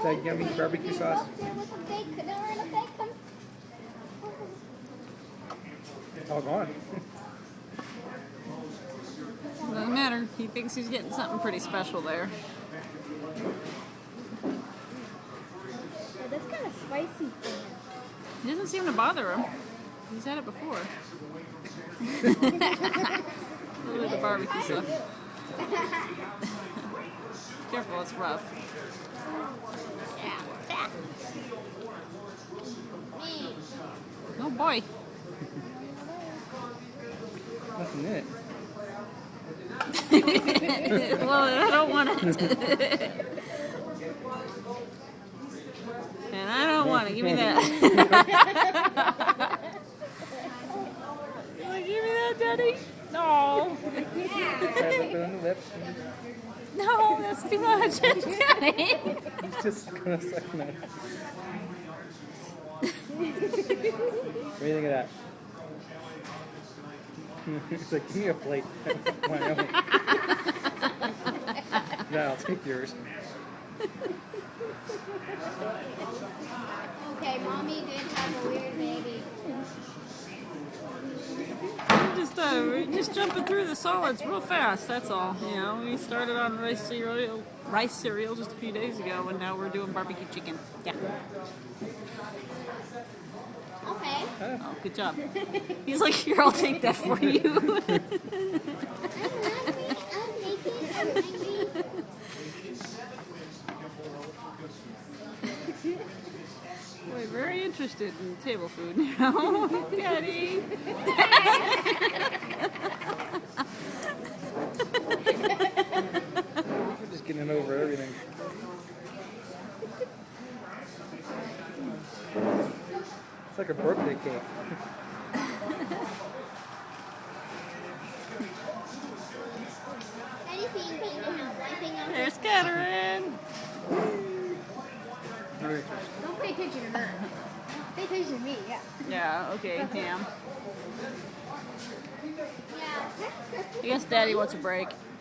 That yummy barbecue sauce. It's all gone. Doesn't matter. He thinks he's getting something pretty special there. That's kind of spicy for him. It doesn't seem to bother him. He's had it before. Look at the barbecue stuff. Careful, it's rough. Oh boy. Nothing in it. Well, I don't want it. And I don't want it. Give me that. Like, give me that, Daddy. No. Try to put it on the lips. No, that's too much. Daddy. He's just gonna suck on it. What do you think of that? It's like, give me a plate. Why not? No, I'll take yours. Okay, mommy did have a weird baby. We're just jumping through the solids real fast. That's all. You know, we started on rice cereal just a few days ago, and now we're doing barbecue chicken. Yeah. Okay. Oh, good job. He's like, here, I'll take that for you. Boy, very interested in table food now. Daddy. We're just getting over everything. It's like a birthday cake. There's Catherine. Very interesting. Don't pay attention to her. Pay attention to me, yeah. Yeah, okay, Pam. Yeah. I guess Daddy wants a break.